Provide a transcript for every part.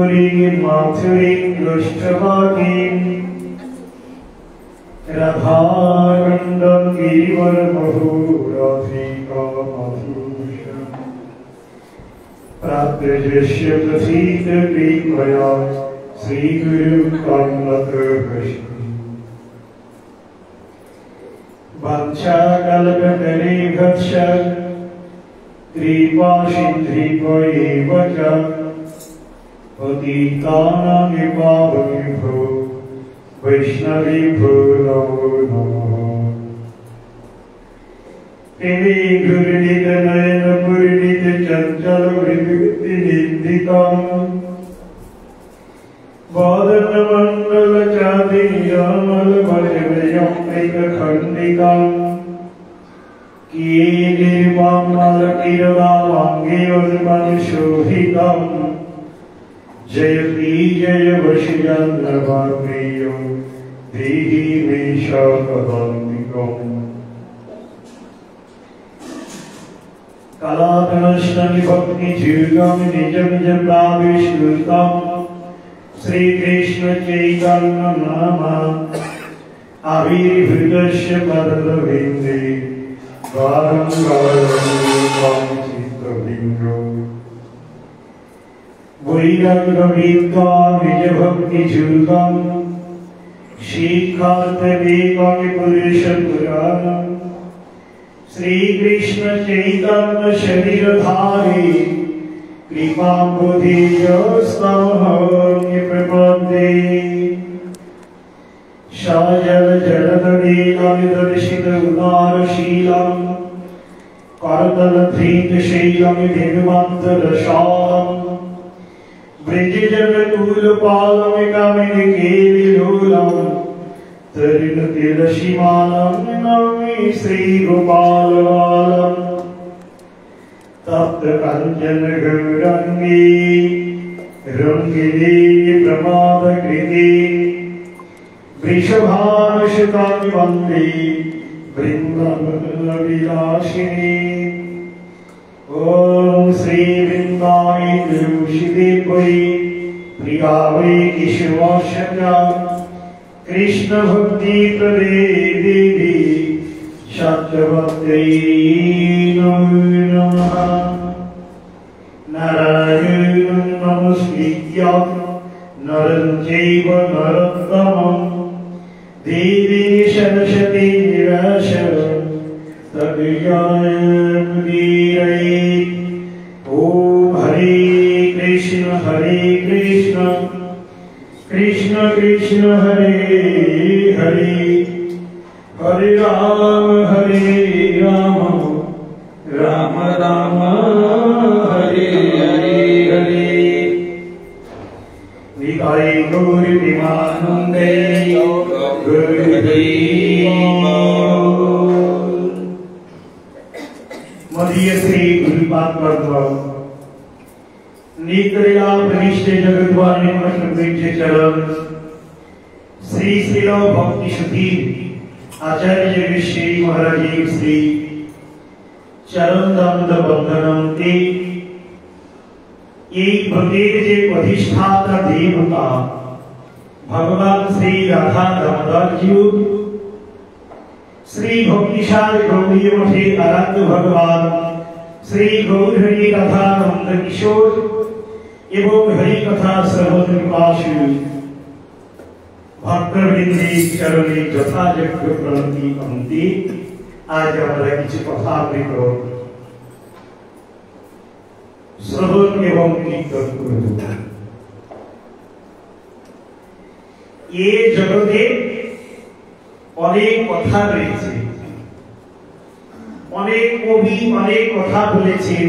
Puri Mathuri Dushtavaki Radharandam Givar Mahurafika Madhusha Pratyajashya Prasita Kripaya Sri Guru Kamlaka Vishnu Vancha Kalpatare Bhaksha Kripa Shindripayevacha Patitanam Vipavabhyo Vaishnavibhyo Namo Namo Tene Gurinita Nayana Purinita Chanchala Vritti Ninditam Vadana Mandala Chadi Yamal Vajavayam Eka Khandikam Kiri Vamala Kirava Vangi Urman Shohitam Jayati Jaya Vashiyandra Bhagriyo Dehi Mesha Kadandikam Kalatanashtani Bhakti Jugam Nijam Jabhavishlutam Sri Krishna Chaitanya Nama Aviribhridasya Padravindi Varam Varam Chittavingo Vairangavika Vijabhakti Jugam Shikhartavekami Purusha Puranam Sri Krishna Chaitanya Shariradhari Kripambudhi Jostamahanya Prabhade Shajala Jaladadi Amidarshita Udara Shilam Karatala Dhrita Shilam Bhivamanta Rashalam Vrijijana Kulapalam Kamini Keli Lulam Tarina Tilashimalam Nami Sri Gopalalam Tapta Kanjana Gaurangi Rangini Pramada Kriti Vrishabhana Shakani Vandi Vrindavana Vilashini Om Sri Vrindai Dushidepuri Priyavai Kishwashaka Krishna Bhakti Prade Devi Shatavati Namaha Narayana Namaskritya Naram Jaiva Narottamam Devi Saraswati Nirasha Tadjayam Dirai Om Hare Krishna Krishna Krishna Hare Hare Hare Rama Rama Rama Hare Hare Nikai Gauri Vimanande Madhya Sri Gurupad Padma Nikrila Pranishte Jagadvani Mashmabhijya Charan Sri Srila Bhakti Shuddhi Acharya Vishri Maharaji Sri Charan Damda Bandhanam Te एक प्रत्येक जे अधिष्ठाता देवता भगवान श्री राधा दामोदर जी श्री भक्तिसार गौड़ीय मठे आराध्य भगवान श्री गौरहरि कथा नंद किशोर एवं हरि कथा सर्वत्र पिपासु भक्तवृंदे चरणे यथायोग्य प्रणति अन्ते आज আমরা কিছু কথা বলবো শ্রবণ এবং কীর্তন করব এই জগতে অনেক কথা রয়েছে অনেক কবি অনেক কথা বলেছেন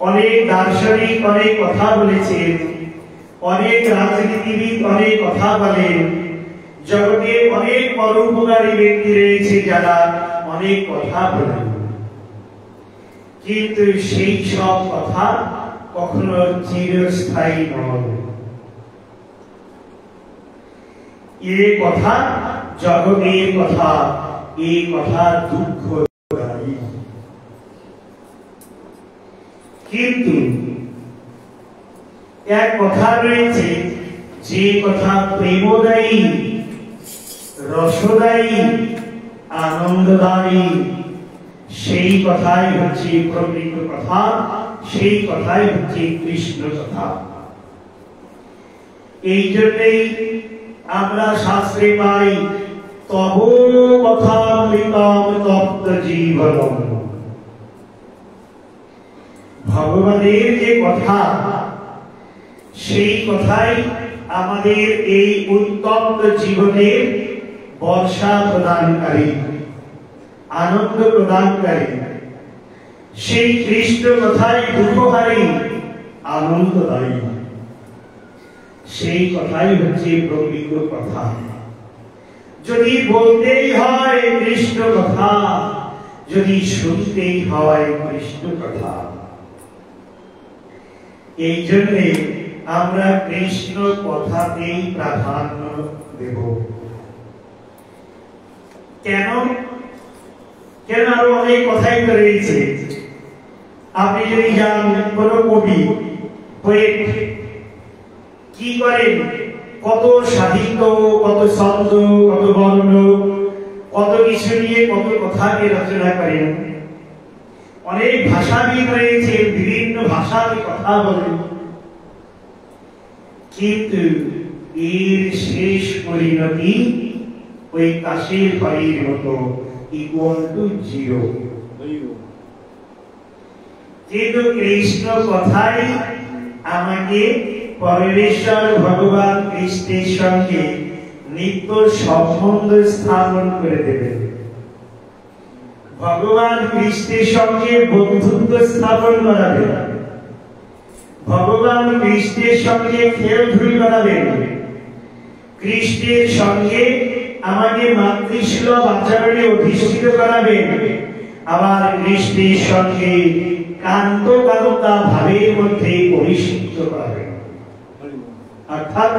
অনেক দার্শনিক অনেক কথা বলেছেন অনেক রাজনীতিবিদ অনেক কথা বলেন জগতে অনেক পরোপকারী ব্যক্তি রয়েছে যারা অনেক কথা বলেন কিন্তু সেই সব কথা কখনো চিরস্থায়ী নয় এই কথা জগতের কথা এই কথা দুঃখদায়ী কিন্তু এক কথা রয়েছে, যে কথা প্রেমদায়ী, রসদায়ী, আনন্দদায়ী, সেই কথাই হচ্ছে প্রকৃত কথা, সেই কথাই হচ্ছে কৃষ্ণ কথা। এই জন্যই আমরা শাস্ত্রে পাই, তব কথামৃতম তপ্ত জীবনম। ভগবানের যে কথা, সেই কথাই আমাদের এই উত্তপ্ত জীবনের বর্ষা প্রদানকারী, আনন্দ প্রদানকারী। সেই কৃষ্ণ কথাই দুঃখহারী, আনন্দদায়ী। সেই কথাই হচ্ছে প্রকৃত কথা। যদি বলতেই হয় কৃষ্ণ কথা, যদি শুনতেই হয় কৃষ্ণ কথা, এই জন্যে আমরা কৃষ্ণ কথাতেই প্রাধান্য দেব। কেন? কেন? আরো অনেক কথাই রয়েছে। আপনি যদি যান কোন কবি, পোয়েট কি করেন, কত সাহিত্য, কত ছন্দ, কত বর্ণ, কত কিছু নিয়ে কত কথাকে রচনা করেন। অনেক ভাষাবিদ রয়েছে, বিভিন্ন ভাষাতে কথা বলেন, কিন্তু এর শেষ পরিণতি ওই কাশের ফলের মতো, ইকুয়াল টু জিরো। কিন্তু কৃষ্ণ কথাই আমাকে পরমেশ্বর ভগবান কৃষ্ণের সঙ্গে নিত্য সম্বন্ধ স্থাপন করে দেবে। ভগবান কৃষ্ণের সঙ্গে বন্ধুত্ব স্থাপন করাবে, ভগবান কৃষ্ণের সঙ্গে খেলধুলি করাবেন, কৃষ্ণের সঙ্গে আমাকে মাতৃসুলভ আচরণে অধিষ্ঠিত করাবেন, আবার কৃষ্ণের সঙ্গে কান্তকান্তা ভাবের মধ্যে পরিশুদ্ধ করাবেন। অর্থাৎ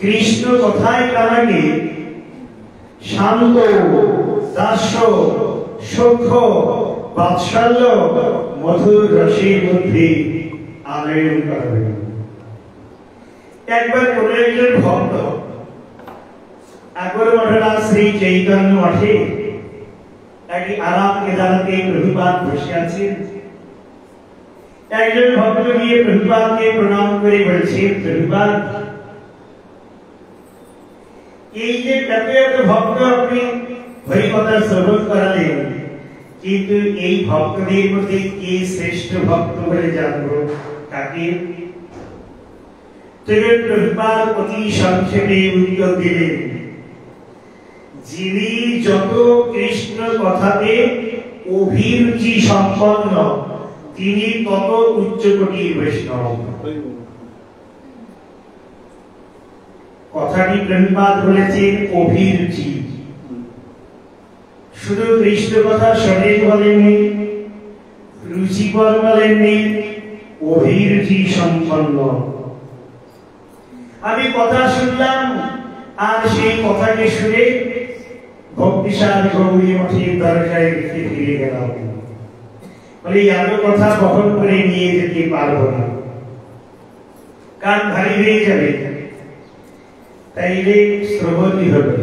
কৃষ্ণ কথায় আমাকে শান্ত, দাস্য, সখ্য, বাৎসল্য, মধুর রসের মধ্যে আনয়ন করাবেন। একবার কোন একজন ভক্ত আকবর মঠরা শ্রী চৈতন্য মঠে একটি আরাম কেদারাতে প্রভুপাদ বসে আছেন। একজন ভক্ত গিয়ে প্রভুপাদকে প্রণাম করে বলছে, প্রভুপাদ, এই যে এত এত ভক্ত আপনি হরিকথা শ্রবণ করালেন, কিন্তু এই ভক্তদের মধ্যে কে শ্রেষ্ঠ ভক্ত বলে জানবো, কাকে? প্রভুপাদ অতি সংক্ষেপে উত্তর দিলেন, যিনি যত কৃষ্ণ কথাতে অভিরুচি সম্পন্ন, তিনি তত উচ্চকোটির বৈষ্ণব। কথাটি প্রভুপাদ বলেছেন অভিরুচি। শুধু কৃষ্ণ কথা শোনেন বলেননি, রুচিকর বলেননি, অভিরুচি সম্পন্ন। আমি কথা শুনলাম, আর সেই কথাকে শুনে ভক্তিসার গৌরী মঠের দরজায় রেখে ফিরে গেলাম। বলে এত কথা বহন করে নিয়ে যেতে পারবো না, কান ভারী হয়ে যাবে, তাইলে শ্রবণই হবে।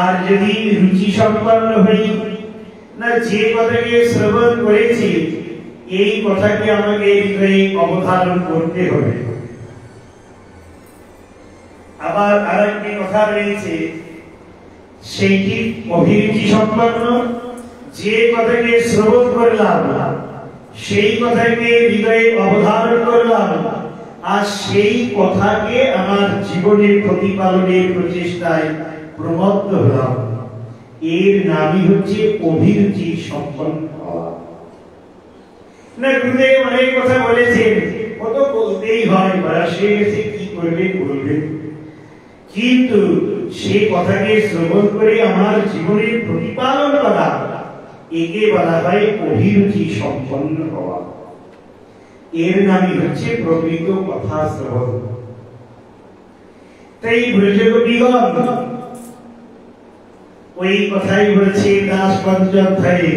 আর যদি রুচি সম্পন্ন হই না, যে কথাকে শ্রবণ করেছি এই কথাকে আমাকে হৃদয়ে অবধারণ করতে হবে। আবার আরেকটি কথা রয়েছে, সেইটি অভিরুচি সম্পন্ন, যে কথাকে শ্রবণ করলাম সেই কথাকে হৃদয়ে অবধারণ করলাম, আর সেই কথাকে আমার জীবনের প্রতিপালনের প্রচেষ্টায় প্রমত্ত হলাম, এর নামই হচ্ছে অভিরুচি সম্পন্ন হওয়া। না, গুরুদেব অনেক কথা বলেছেন, কত বলতেই হয়, বয়স হয়ে গেছে, কি করবেন বলবেন, কিন্তু সেই কথাকে শ্রবণ করে আমার জীবনের প্রতিপালন করা, একে বলা হয় অভিরুচি সম্পন্ন হওয়া। এর নামই হচ্ছে প্রকৃত কথা শ্রবণ। তাই ব্রজগোপীগণ ওই কথাই বলছে দাস পঞ্চম অধ্যায়ে,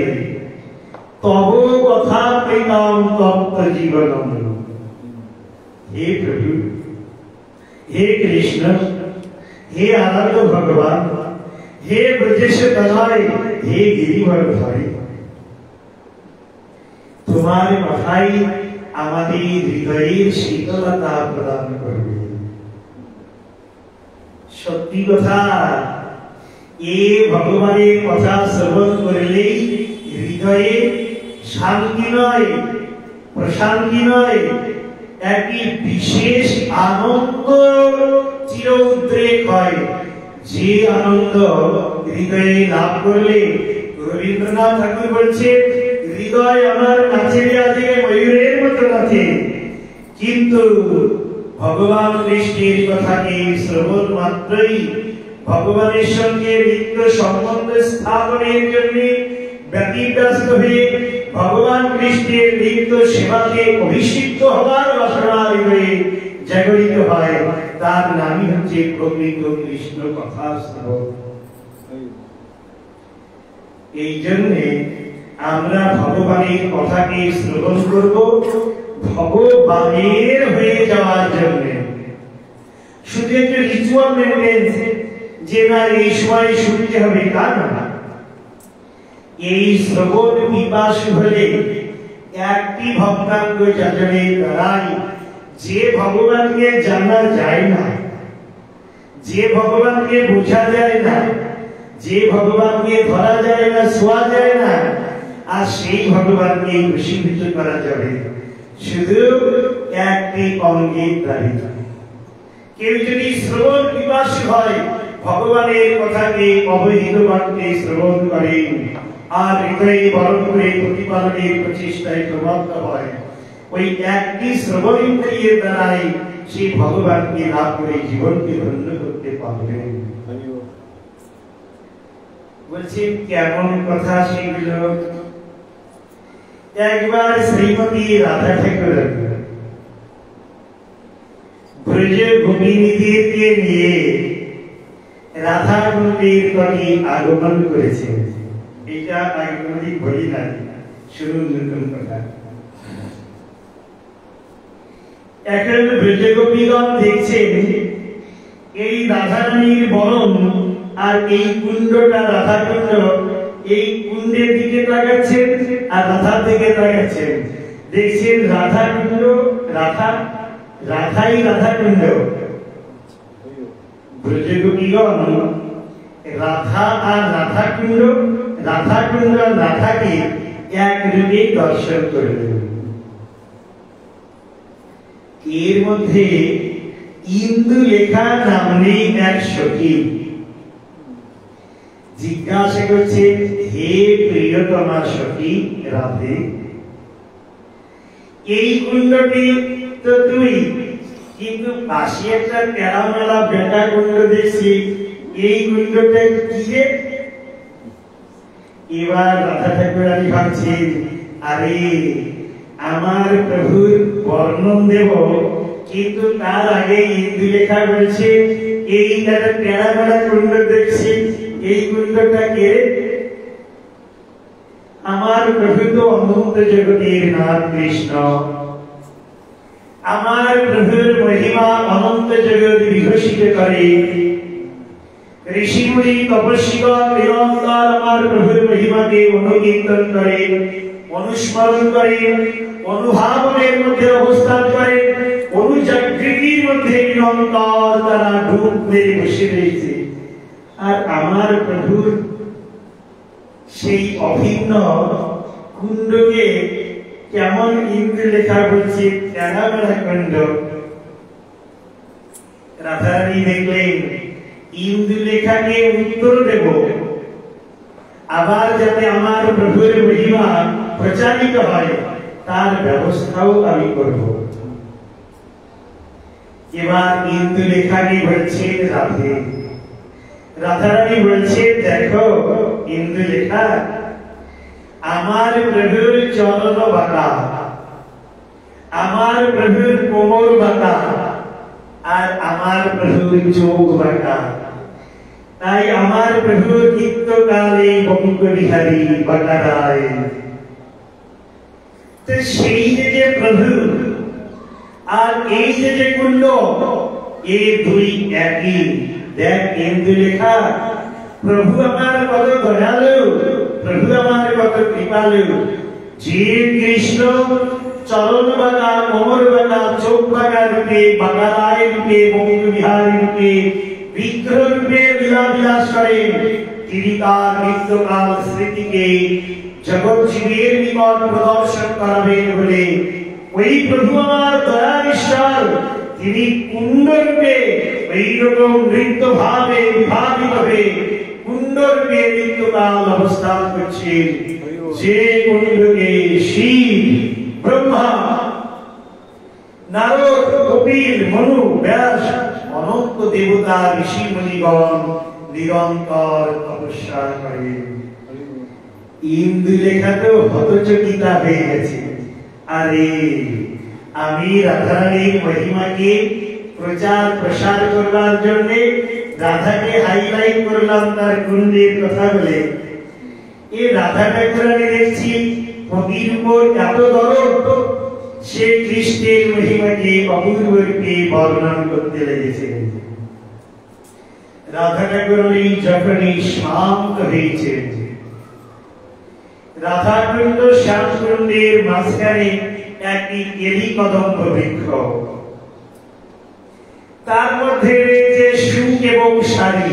তব কথা প্রেম তপ্ত জীবনম। हे प्रभु, हे कृष्ण, हे आनंद भगवान, हे ब्रजेश तनय, हे गिरिवर धरे, तुम्हारे কথাই আমাদের হৃদয়ের শীতলতা প্রদান করবে। সত্যি কথা, এই ভগবানের কথা শ্রবণ করলেই হৃদয়ে শান্তি নয়, প্রশান্তি নয়, একটি বিশেষ আনন্দ চির উদ্রেক হয়। যে আনন্দ হৃদয়ে লাভ করলে রবীন্দ্রনাথ ঠাকুর বলছে, হৃদয় আমার নাচে আজকে ময়ূরের মতো নাচে। কিন্তু ভগবান কৃষ্ণের কথাকে শ্রবণ মাত্রই ভগবানের সঙ্গে নিত্য সম্বন্ধ স্থাপনের জন্য ব্যতিব্যস্ত হয়ে ভগবান কৃষ্ণের নিত্য সেবাকে অভিষিক্ত হওয়ার বাসনা হয়ে জাগরিত হয়। তার নামই হচ্ছে প্রকৃত কৃষ্ণ কথা শ্রবণ। এই জন্য আমরা ভগবানের কথাকে শ্রবণ করব ভগবানের হয়ে যাওয়ার জন্য। শুধু একটা রিচুয়াল মেনটেন্স যে না এই সময় শুনতে হবে তা না। এই শ্রবণ পিপাসু হলে একটি ভক্তাঙ্গ যাজনের দ্বারাই যে ভগবানকে জানা যায় না, যে ভগবানকে বোঝা যায় না, যে ভগবানকে ধরা যায় না, ছোঁয়া যায় না, আর সেই ভগবানকে বশীভূত করা যাবে শুধু একটি অঙ্গের দ্বারা। কেউ যদি শ্রবণ পিপাসু হয়, ভগবানের কথাকে অবহিত বাক্যে শ্রবণ করে আর হৃদয়ে বরণ করে প্রতিপালনের প্রচেষ্টায় প্রবদ্ধ হয়, ওই একটি শ্রবণ ইন্দ্রিয়ের দ্বারাই সেই ভগবানকে লাভ করে জীবনকে ধন্য করতে পারবে। বলছি কেমন কথা সেগুলো? একবার শ্রীমতী রাধা ঠাকুর ব্রজ গোপিনীদেরকে নিয়ে রাধা কুণ্ডের তটে আগমন করেছেন। এটা আগে কোনদিন বলি না, শুনুন নতুন কথা। এখন ব্রজ গোপীগণ দেখছেন এই রাধারানীর বরণ আর এই কুণ্ডটা রাধা কুণ্ড, এই কুণ্ডের দিকে তাকাচ্ছেন আর রাধার দিকে তাকাচ্ছেন। দেখছেন রাধা কুণ্ড, রাধাই রাধা কুণ্ড। ব্রজ গোপীগণ রাধা আর রাধা কুণ্ড, রাধা কুণ্ড আর রাধাকে এক রূপে দর্শন করলেন। এর মধ্যে ইন্দুলেখা নামে এক সখী জিজ্ঞাসা করছে, হে প্রিয়তমা সখী রাধে, এই কুণ্ডটি তো তুই, কিন্তু পাশে একটা তেরামেলা বেটা কুণ্ড দেখছি, এই কুণ্ডটা কি রে? এবার রাধা ঠাকুরানী ভাবছেন, আরে আমার প্রভুর বর্ণন দেব, কিন্তু তার আগে ইন্দুলেখা বলছে এই তেরামেলা কুণ্ড দেখছি, এই কুণ্ডটা কে? আমার প্রভু তো অনন্ত জগতের নাথ কৃষ্ণ, আমার প্রভুর মহিমা অনন্ত জগৎ বিঘোষিত করে। ঋষিমুনি তপস্বীগণ নিরন্তর আমার প্রভুর মহিমাকে অনুকীর্তন করে, অনুস্মরণ করে, অনুধাবনের মধ্যে অবস্থান করে, অনুজাগৃতির মধ্যে নিরন্তর তারা ডুব মেরে বসে রয়েছে। আর আমার প্রভুর সেই অভিন্ন কুণ্ডকে কেমন ইন্দুলেখা বলছে তেরামেলা কুণ্ড। রাধারানী দেখলেন ইন্দুলেখাকে উত্তর দেব, আবার যাতে আমার প্রভুর মহিমা প্রচারিত হয় তার ব্যবস্থাও আমি করব। এবার ইন্দুলেখাকে বলছেন রাধে, রাধারানী বলছে, দেখো ইন্দুলেখা, আমার প্রভুর চরণ বাঁকা, আমার প্রভুর কোমর বাঁকা, আর আমার প্রভুর চোখ বাঁকা, তাই আমার প্রভুর নিত্যকালে বঙ্গ বিহারী বাঁকা রায়। তো সেই যে প্রভু আর এই যে কুণ্ড, এই দুই একই। দেখ ইন্দু লেখা, প্রভু আমার কত দয়ালু, প্রভু আমার কত কৃপালু। যে কৃষ্ণ চরণ বাঁকা, কোমর বাঁকা, চোখ বাঁকা রূপে, বাঁকারায় রূপে, বঙ্গ বিহারী রূপে, বিগ্রহ রূপে লীলা বিলাস করেন, তিনি তার নিত্যকাল স্মৃতিকে জগৎ জীবের নিকট প্রদর্শন করাবেন বলে ওই প্রভু আমার দয়ার ঈশ্বর, তিনি কুণ্ড রূপে এইরকম নৃত্য ভাবে বিভাবিত হয়ে কুণ্ড রূপে নিত্যকাল অবস্থান করছেন। যে কুণ্ডকে শিব, ব্রহ্মা, নারদ, কপিল, মনু, ব্যাস, অনন্ত দেবতা, ঋষি মুনিগণ নিরন্তর তপস্যা করেন। ইন্দু লেখা তো হতচকিতা হয়ে গেছে। আরে আমি রাধারানীর মহিমাকে প্রচার প্রসার করবার জন্য রাধাকে হাইলাইট করলাম তার কুণ্ডের কথা বলে। এই রাধা ঠাকুরানী দেখছি কবির উপর এত দরদ, সে কৃষ্ণের মহিমাকে অপূর্ব রূপে বর্ণনা করতে লেগেছে। রাধা ঠাকুরানী যখনই শান্ত হয়েছেন, রাধাকুণ্ড শ্যামকুণ্ডের মাঝখানে একটি কেলি কদম্ব বৃক্ষ, তার মধ্যে রয়েছে সুখ এবং শাড়ি।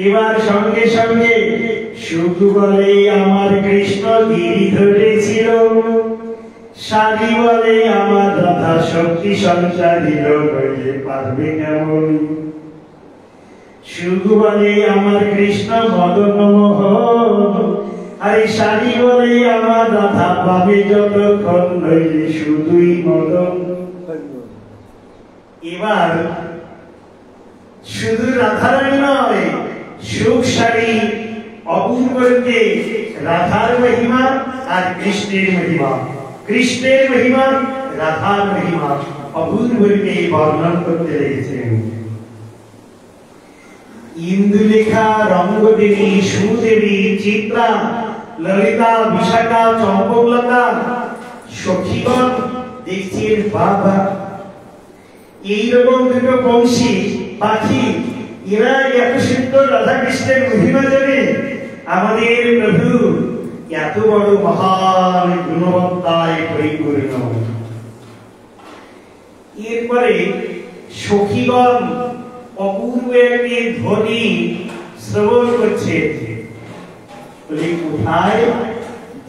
এবার সঙ্গে সঙ্গে সুখ বলে আমার কৃষ্ণ গিরি ধরেছিল, শাড়ি বলে আমার রাধা শক্তি সঞ্চারিল, বলে পারবে কেমন। সুখ বলে আমার কৃষ্ণ মদন মোহন, আর শাড়ি বলে আমার রাধা পাবে যতক্ষণ, নইলে শুধুই মদন। এবার শুধু রাধারানী নয়, সুখ শাড়ি অপূর্ব রূপে রাধার মহিমা আর কৃষ্ণের মহিমা, কৃষ্ণের মহিমা রাধার মহিমা অপূর্ব রূপে বর্ণন করতে লেগেছেন। ইন্দুলেখা, রঙ্গদেবী, সুদেবী, চিত্রা, ললিতা, বিশাখা, চম্পকলতা, সখীগণ দেখছেন বাবা এইরকম দুটো বংশী পাখি, এরা এত সুন্দর রাধা কৃষ্ণের মহিমা জানে। আমাদের প্রভু এত বড় মহান গুণবত্তায় পরিপূর্ণ। এরপরে সখীগণ অপূর্ব একটি ধ্বনি শ্রবণ করছে। কোথায়?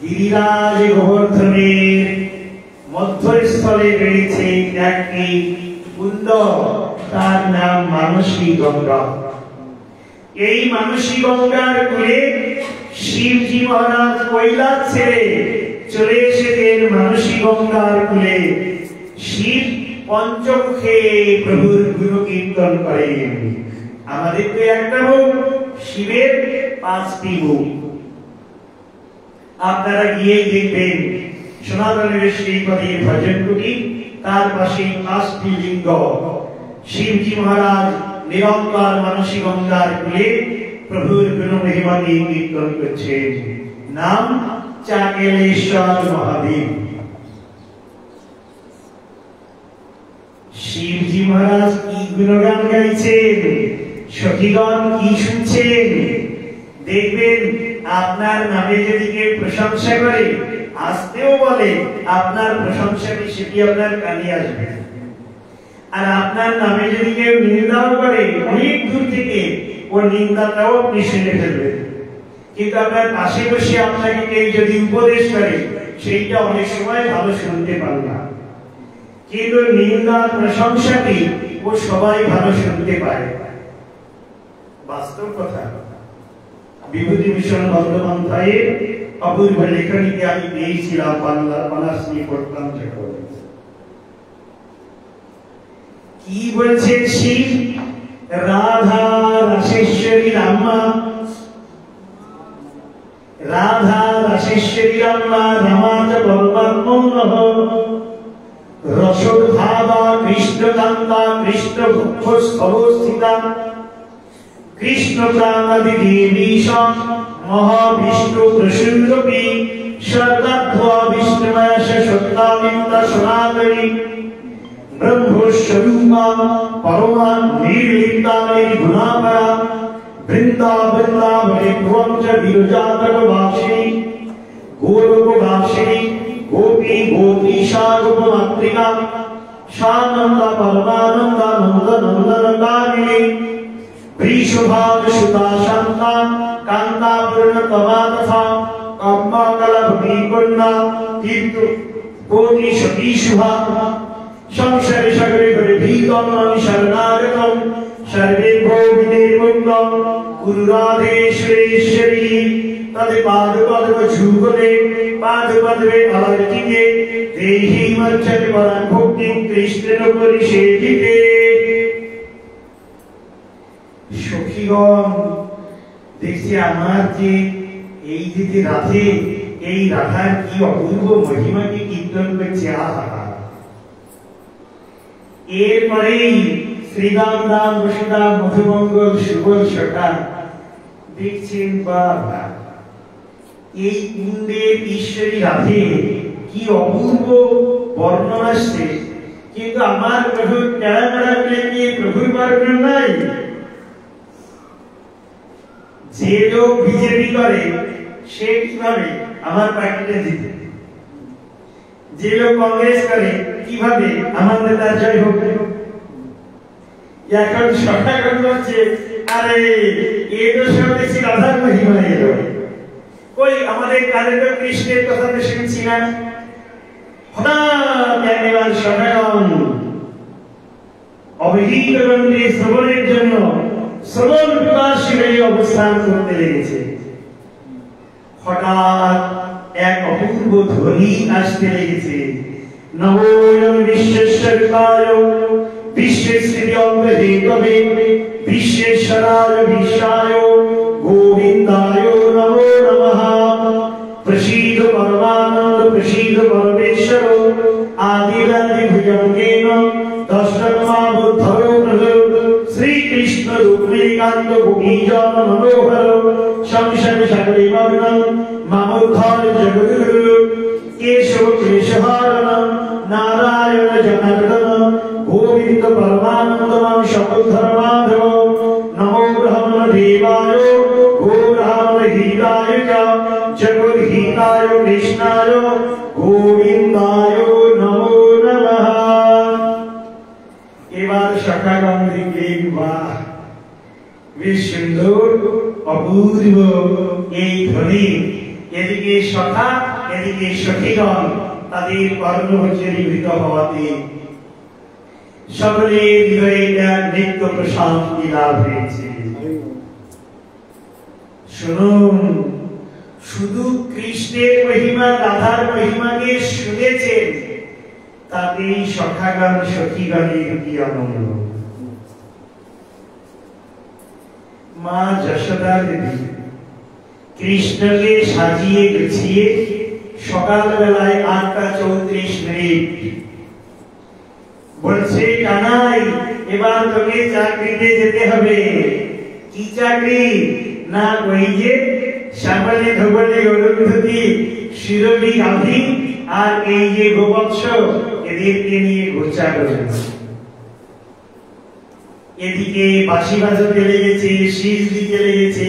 গিরিরাজ গোবর্ধনের মধ্যস্থলে রয়েছে একটি কুণ্ড, তার নাম মানসী গঙ্গা। এই মানসী গঙ্গার কূলে শিবজি মহারাজ কৈলাস ছেড়ে চলে এসেছেন মানসী গঙ্গার কূলে। শিব পঞ্চমুখে প্রভুর গুণ কীর্তন করেন। আমাদের তো একটা মুখ, শিবের 5টি মুখ। আপনারা গিয়ে দেখবেন সনাতনের শ্রীপতির ভজন কুটি, তার পাশে 5টি লিঙ্গ। শিবজি মহারাজ নিরন্তর মানসী গঙ্গার কূলে প্রভুর গুণ মহিমা নিয়ে কীর্তন করছেন। নাম চাকেলেশ্বর মহাদেব। শিবজি মহারাজ কি গুণগান গাইছেন, সখীগণ কি শুনছেন। দেখবেন আপনার নামে যদি কেউ প্রশংসা করে, আসতেও বলে আপনার প্রশংসাটি সেটি আপনার কানে আসবে। আর আপনার নামে যদি কেউ নিন্দাও করে, অনেক দূর থেকে ওর নিন্দাটাও আপনি শুনে ফেলবেন। কিন্তু আপনার পাশে বসে আপনাকে কেউ যদি উপদেশ করে, সেইটা অনেক সময় ভালো শুনতে পারে না। কিন্তু নিন্দার প্রশংসাটি ও সবাই ভালো শুনতে পারে। বাস্তব কথা। বিভূতিভূষণ বন্দ্যোপাধ্যায়ের অপূর্ব লেখনীকে আমি পেয়েছিলাম বাংলা অনার্স নিয়ে পড়তাম যখন। কি বলছেন শিব? রাধা রাসেশ্বরী রাম্মা, রাধা রাসেশ্বরী রাম্মা, রমাচ বর্মাত্মনঃ, রসোদ্ধাবা কৃষ্ণকান্তা, কৃষ্ণ ভক্ষস্থস্থিতা, কৃষ্ণ প্রাণাদি দেবীশ, মহাবিষ্ণু প্রসূরপি, शरदाध्वा विष्णुमयश सत्तामिता सनातनी ब्रह्मस्वरूपा परमा निर्लिप्ता मेरी गुणापरा वृंदावनी त्वं च विरजातकवासिनी गोलोकवासिनी गोपी गोपीशा गोपमातृका शानंदा परमानंदा नंदनंदनंदारिणी वृषभाग सुता शांता कांता पूर्णतमा तथा अम्बाकलभूमि कुन्ना तीर्थ कोटि सती शुभा संसार सागरे भीतम शरणागतम सर्वे भोगिनिर्मुक्तम गुरु राधेश्वरेश्वरी तदे पादपद्म जुगले पादपद्मे आवर्तिके देहि मच्चति परं भुक्तिं कृष्णेन परिसेविते। সখীগণ দেখছি আমার যে এই যে রাধে এই রাধার কি অপূর্ব মহিমাকে কীর্তন করছে। আহা এরপরেই শ্রীরাম দাম বসুদাম মধুমঙ্গল সুবল সখা দেখছেন বাবা এই কুণ্ডের ঈশ্বরী রাধে কি অপূর্ব বর্ণনা আসছে, কিন্তু আমার প্রভু টেড়া নিয়ে প্রভুর বর্ণনা নাই। যে লোক বিজেপি করে সে কিভাবে আমার পার্টিতে জিতে, যে লোক কংগ্রেস করে কিভাবে আমার নেতার জয় হোক। এখন সরকার হচ্ছে আরে এই তো সব দেখছি রাধার মহিমা এলো, ওই আমাদের কালে তো কৃষ্ণের কথা তো শুনছি না। হঠাৎ একবার সনাতন অবহিত গ্রন্থে শ্রবণের জন্য শ্রবণ পিপাসী হয়ে অবস্থান করতে লেগেছে। হঠাৎ এক অপূর্ব ধ্বনি আসতে লেগেছে, নমো বিশ্বেশ্বরায় বিশ্বেশ্বরী বিশ্বেশ্বরায় বিশ্বায় গোবিন্দায় নমো নমঃ। প্রসীদ পরমানন্দ প্রসীদ পরমেশ্বর আদিরাদি ভুজঙ্গেন দর্শনমা বুদ্ধরো শ্রীকৃষ্ণ রূপমেকান্ত গোপীজন মনোহর সংসার সাগরে মগ্নম মামোদ্ধার জগদ্গুরু কেশব ক্লেশহারণ নারায়ণ জনার্দন গোবিন্দ পরমানন্দম সপুদ্ধর মাধব নমো ব্রহ্মণ দেবায় গৌরাম হীরায় জগদ্গীতায় কৃষ্ণায় গোবিন্দায় নমো নমঃ। এবার সখাগণ দেখলেন বাহ বেশ সুন্দর অপূর্ব এই ধ্বনি। এদিকে সখা এদিকে সখীগণ তাদের কর্ণভঞ্জনীভূত হওয়াতে সকলের হৃদয়ে নিত্য প্রশান্তি লাভ হয়েছে। শুনুন, শুধু কৃষ্ণের মহিমা রাধার মহিমাকে শুনেছেন তাতেই সখাগণ সখীগণের কি আনন্দ। মা যশোদা দেবী কৃষ্ণকে সাজিয়ে গুছিয়ে সকালবেলায় 8:34 বলছে, কানাই এবার তোকে চাকরিতে যেতে হবে। কি চাকরি? না ওই যে শ্যামলী ধবলী অরুন্ধতী শিরোবী গান্ধী আর এই যে গোবৎস এদেরকে নিয়ে ঘোষা করেন। এদিকে বাঁশি বাজাতে লেগেছে, শীষ দিতে লেগেছে,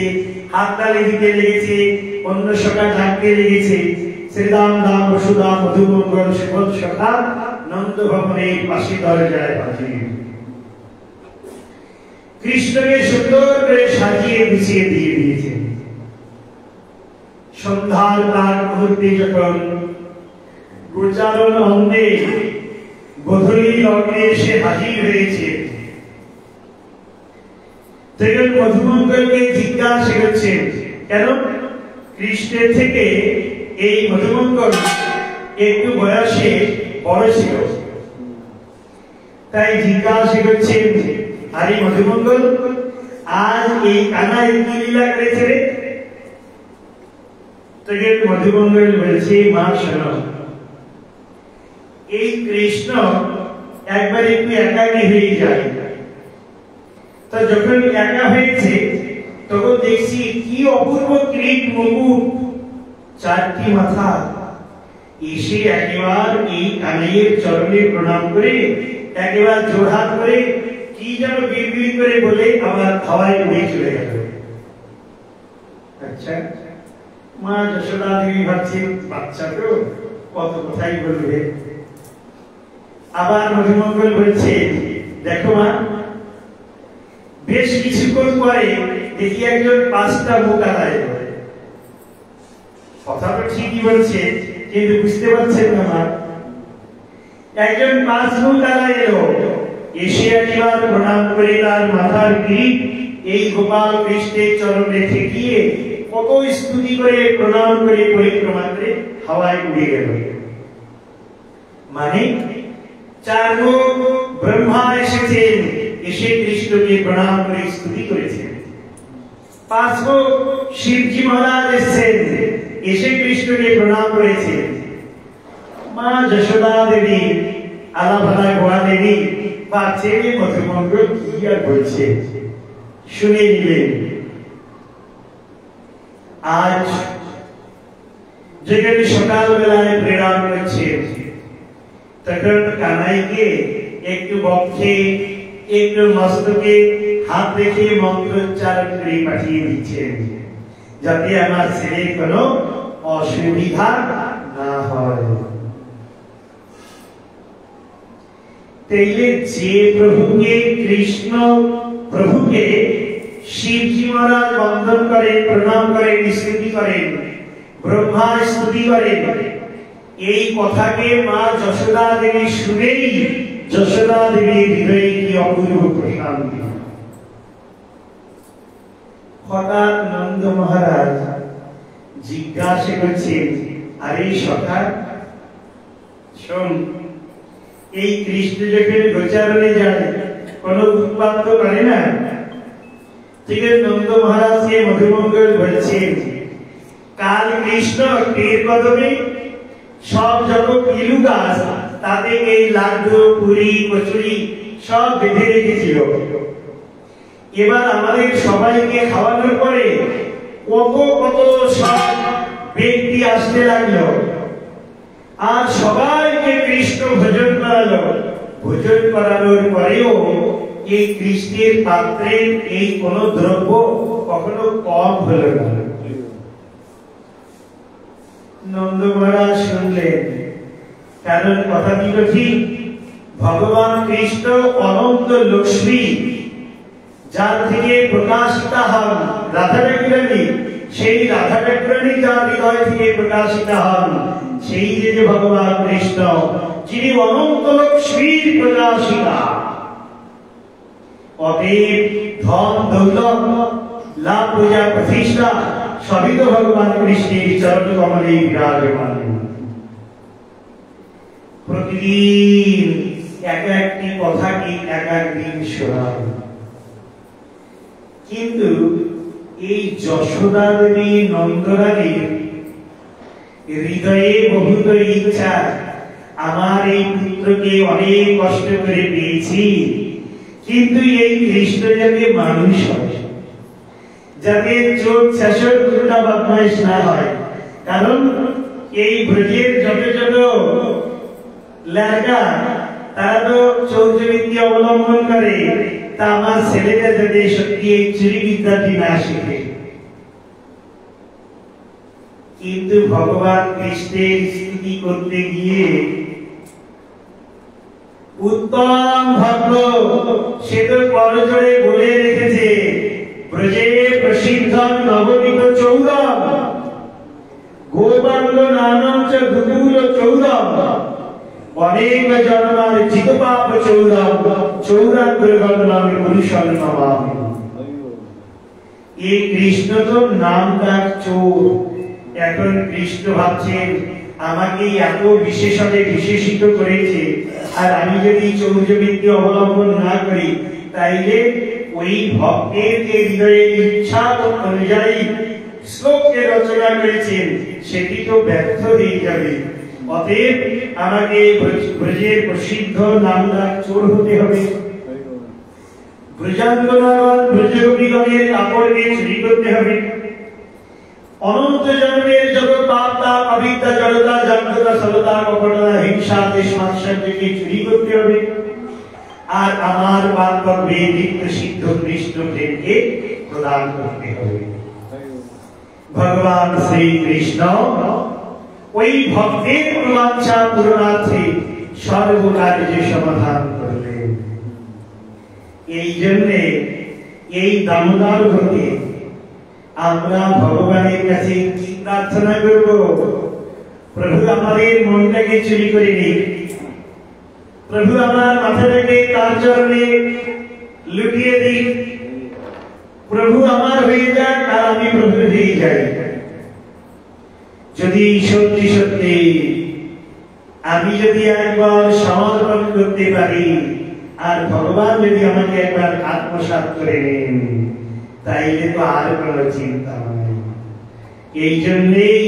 হাততালি দিতে লেগেছে, অন্য সখা ডাকতে লেগেছে। শ্রীরাম দাম বসুদাম মধুমঙ্গল সুবল সখা নন্দ ভবনের পাশে দরজায় হাজির। কৃষ্ণকে সুন্দর করে সাজিয়ে গুছিয়ে দিয়ে দিয়েছে। সন্ধ্যার রাত মুহূর্তে যখন গোচারণ অন্তে গোধূলি লগ্নে এসে হাজির হয়েছে, তখন মধুমঙ্গলকে জিজ্ঞাসা করছেন, কেন কৃষ্ণের থেকে এই মধুমঙ্গল একটু বয়সে বড় ছিল, তাই জিজ্ঞাসা করছেন, আরে মধুমঙ্গল আজ এই কানাই কি লীলা করেছে রে? তখন মধুমঙ্গল বলছে, মা শোনো, এই কৃষ্ণ একবার একটু একাকী হয়ে যায়, তো যখন একা হয়েছে তখন দেখছি কি অপূর্ব কিরীট মুকুট চারটি মাথা, এসে একবার এই কানাইয়ের চরণে প্রণাম করে একবার জোড়হাত করে কি যেন বিড়বিড় করে বলে আবার হাওয়ায় উড়ে চলে গেল। আচ্ছা, মা যশোদা দেবী ভাবছেন বাচ্চা তো কত কথাই বলবে। আবার মধুমঙ্গল বলছে, দেখো মা, বেশ কিছুক্ষণ পরে দেখি একজন 5টা মুখ আদায় করে। কথা তো ঠিকই বলছে, কিন্তু বুঝতে পারছেন না মা। একজন 5 মুখ আদায় এলো, এসে একবার প্রণাম করে তার মাথার কিরিট এই গোপাল কৃষ্ণের চরণে ঠেকিয়ে কত স্তুতি করে প্রণাম করে পরিক্রমা করে হাওয়ায় উড়ে গেল। মানে 4 মুখ ব্রহ্মা এসেছেন, এসে কৃষ্ণকে প্রণাম করে স্তুতি করেছেন। 5 মুখ শিবজি মহারাজ এসেছেন, এসে কৃষ্ণকে প্রণাম করেছেন। মা যশোদা দেবী আলাপালা গোয়া দেবী বা ছেলে মধুমঙ্গল কি আর বলছে শুনে নিলেন। আজ যেখানে সকালবেলায় প্রেরণ করছেন, তখন কানাইকে একটু বক্ষে একটু মস্তকে হাত রেখে মন্ত্রোচ্চারণ করে পাঠিয়ে দিচ্ছেন, যাতে আমার ছেলের কোনো অসুবিধা না হয়। তাইলে যে প্রভুকে কৃষ্ণ প্রভুকে শিবজি মহারাজ বন্দন করেন, প্রণাম করেন, স্তুতি করেন, ব্রহ্মা স্তুতি করেন, এই কথাকে মা যশোদা দেবী শুনেই যশোদা দেবীর হৃদয়ে কি অপূর্ব প্রশান্তি। হঠাৎ নন্দ মহারাজ জিজ্ঞাসা করছেন, আরে সখা শোন, এই কৃষ্ণ যখন গোচারণে যায় কোন উৎপাত তো করে না। ঠিক আছে, নন্দ মহারাজকে মধুমঙ্গল বলছেন, কাল কৃষ্ণ তীর কদমে সব যত পিলু গাছ তাতে এই লাড্ডু পুরি কচুরি সব বেঁধে রেখেছিল। এবার আমাদের সবাইকে খাওয়ানোর পরে কত কত সব ব্যক্তি আসতে লাগলো, আর সবাইকে কৃষ্ণ ভোজন করালো। ভোজন করানোর পরেও এই কৃষ্ণের পাত্রের এই কোন দ্রব্য কখনো কম হলো না। নন্দ মহারাজ শুনলেন, কারণ কথাটি তো ঠিক। ভগবান কৃষ্ণ অনন্ত লক্ষ্মী, যার থেকে প্রকাশিতা হন রাধা ঠাকুরানী, সেই রাধা ঠাকুরানী যার হৃদয় থেকে প্রকাশিতা হন, সেই যে ভগবান কৃষ্ণ, যিনি অনন্ত লক্ষ্মীর প্রকাশিতা। অতএব ধন দৌলত লাভ পূজা প্রতিষ্ঠা সবই তো ভগবান কৃষ্ণের চরণ কমলে বিরাজমান। প্রতিদিন এক একটি কথা কি এক একদিন শোনান, কিন্তু এই যশোদা দেবী নন্দরানীর হৃদয়ে বহুত ইচ্ছা, আমার এই পুত্রকে অনেক কষ্ট করে পেয়েছি, কিন্তু এই কৃষ্ণ যাতে মানুষ হয়, যাতে চোখ শাসন উল্টা বদমাইশ না হয়। কারণ এই ব্রজের যত যত লেখা তারা তো চৌর্যবৃত্তি অবলম্বন করে, তা আমার ছেলেটা যাতে সত্যি এই চুরি বিদ্যাটি না শিখে। কিন্তু ভগবান কৃষ্ণের স্তুতি করতে গিয়ে উত্তম ভক্ত সে তো করজোড়ে বলে রেখেছে, ব্রজে প্রসিদ্ধ নবনীত চৌরম গোপাঙ্গ নানম চ দুকুল চৌরম অনেক জন্মার চিতপাপ চৌরম চৌরাগ্রগণ নামে পুরুষং নমামি। এই কৃষ্ণ তো নাম তার চোর। এখন কৃষ্ণ ভাবছেন আমাকে এত বিশেষণে বিশেষিত করেছে, আর আমি যদি চৌর্যবৃত্তি অবলম্বন না করি, তাইলে ওই ভক্তের যে হৃদয়ে ইচ্ছা অনুযায়ী শ্লোককে রচনা করেছেন সেটি তো ব্যর্থ হয়ে যাবে। অতএব আমাকে ব্রজের প্রসিদ্ধ নামদার চোর হতে হবে। ব্রজাঙ্গনাগণ ব্রজগোপীগণের কাপড়কে চুরি করতে হবে। অনন্ত জন্মের যত পাপ তাপ অবিদ্যা জড়তা জন্মতা সলতা কপটতা হিংসা দেশ মাৎসর্যকে চুরি করতে হবে, আর আমার পাপ কর্মে নিত্য সিদ্ধ কৃষ্ণ প্রেমকে প্রদান করতে হবে। ভগবান শ্রীকৃষ্ণ ওই ভক্তের প্রবাঞ্ছা পূরণার্থে সর্বকার্য সমাধান করলেন। এই জন্যে এই দামোদর হতে আমরা ভগবানের কাছে কি প্রার্থনা করব? প্রভু আমাদের মনটাকে চুরি করে নিন, প্রভু আমার মাথাটাকে তার চরণে লুটিয়ে দিন, প্রভু আমার হয়ে যাক আর আমি প্রভু হয়ে যাই। যদি সত্যি সত্যি আমি যদি একবার সমর্পণ করতে পারি আর ভগবান যদি আমাকে একবার আত্মসাৎ করে নেন, তাইলে তো আর কোনো চিন্তা নেই। এই জন্যেই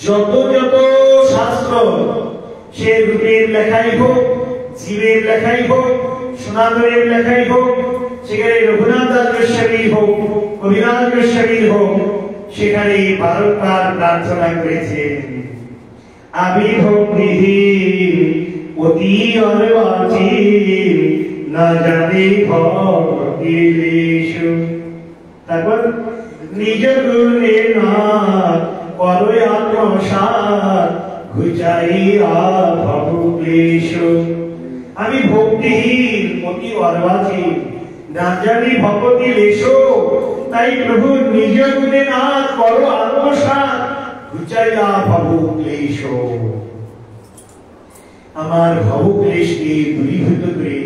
যত যত শাস্ত্র, সে রূপের লেখাই হোক, জীবের লেখাই হোক, সনাতনের লেখাই হোক, সেখানে রঘুনাথ দাস গোস্বামী হোক, কবিরাজ গোস্বামী হোক, সেখানে বারবার প্রার্থনা করেছেন, আমি ভক্তি অতি অর্বাচী না জানি ভক্তিলেশু। তারপর নিজ গুণে না করো আত্মসাৎ ঘুচাইয়া ভবক্লেশু। আমি ভক্তিহীন অতি অর্বাচী না জানি ভক্তিলেশু, তাই প্রভু নিজ গুণে না করো আত্মসাৎ ঘুচাইয়া ভবক্লেশু। আমার ভবক্লেশকে দূরীভূত করে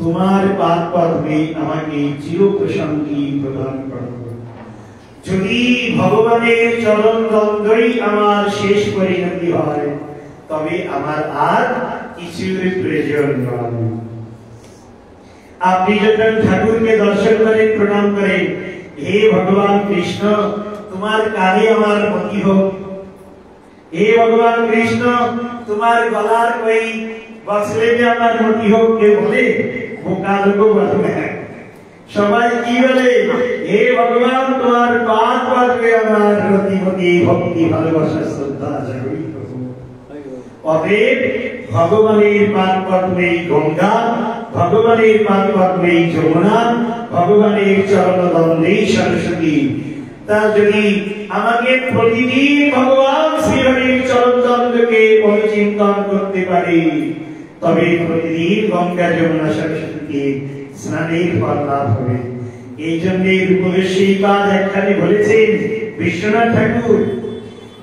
তোমার পাদ পদ্মে আমাকে চির প্রশান্তি প্রদান করো। যদি ভগবানের চরণ দ্বন্দ্বই আমার শেষ পরিণতি হয়, তবে আমার আর কিছুর প্রয়োজন নয়। আপনি যখন ঠাকুরকে দর্শন করেন, প্রণাম করেন, হে ভগবান কৃষ্ণ তোমার কানে আমার মতি হোক, হে ভগবান কৃষ্ণ তোমার গলার ওই বক্সলে আমার মতি হোক, কে বলে? বোকা লোক বলে। সবাই কি বলে? হে ভগবান তোমার পাদ পদ্মে আমার রতিমতি ভক্তি ভালোবাসা শ্রদ্ধা জাগরিত হোক। অতএব ভগবানের পাদ পদ্মে গঙ্গা, ভগবানের পাদ পদ্মে যমুনা, ভগবানের চরণ দ্বন্দ্বে সরস্বতী। তা যদি আমাকে প্রতিদিন ভগবান শ্রীহরির চরণ দ্বন্দ্বকে অনুচিন্তন করতে পারি, তবে প্রতিদিন গঙ্গা যমুনা সরস্বতীকে স্নানের ফল লাভ হবে। এই জন্য রূপবেশিকাদ একখানে বলেছেন বিশ্বনাথ ঠাকুর,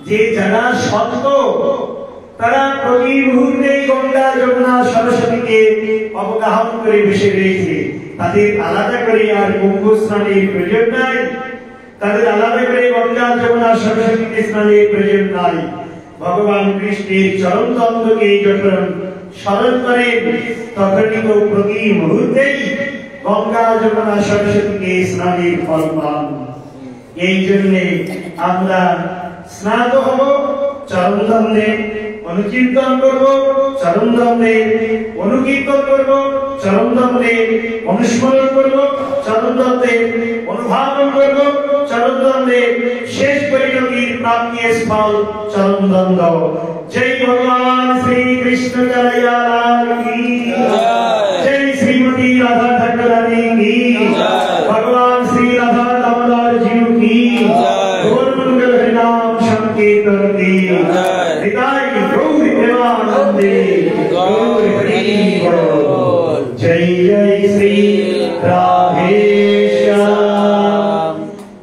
যে যারা সত্য তারা প্রতি মুহূর্তে গঙ্গা যমুনা সরস্বতীকে অবগাহন করে বসে রয়েছে, তাদের আলাদা করে আর কুম্ভ স্নানের প্রয়োজন নাই, তাদের আলাদা করে গঙ্গা যমুনা সরস্বতীতে স্নানের প্রয়োজন নাই। ভগবান কৃষ্ণের চরণ দ্বন্দ্বকে যখন স্মরণ করেন, তখনই তো প্রতি মুহূর্তেই গঙ্গা যমুনা সরস্বতীকে স্নানের ফল পান। এই জন্য আমরা স্নাত হব চরণ দ্বন্দ্বে, অনুকীর্তন করব চরণ দ্বন্দ্বে, অনুকীর্তন করব চরণ দ্বন্দ্বে, অনুস্মরণ করব চরণ দ্বন্দ্বে, অনুধাবন করব চরণ দ্বন্দ্বে, শেষ পরিণতির প্রাপ্তির ফল চরণ দ্বন্দ্ব। জয় ভগবান শ্রীকৃষ্ণ জয়া কি জয়, শ্রীমতী রাধা ঠাকুরানী কি জয়, ভগবান শ্রী রাধা দামোদর जी की जय, गौर मंगल हरिनाम संकीर्तन की जय, निताई गौर प्रेमानंदे गौर हरि बोल। जय जय श्री राधेश्याम।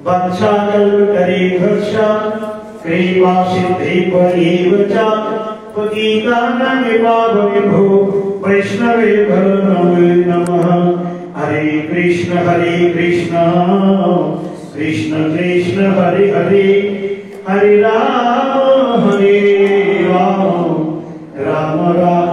वंशाकल्पतरुभ्यश्च कृपा सिद्धिर्भवति च, पतितानां पावनेभ्यो वैष्णवेभ्यो नमो नमः। हरे कृष्ण कृष्ण कृष्ण हरे हरे, हरे राम राम राम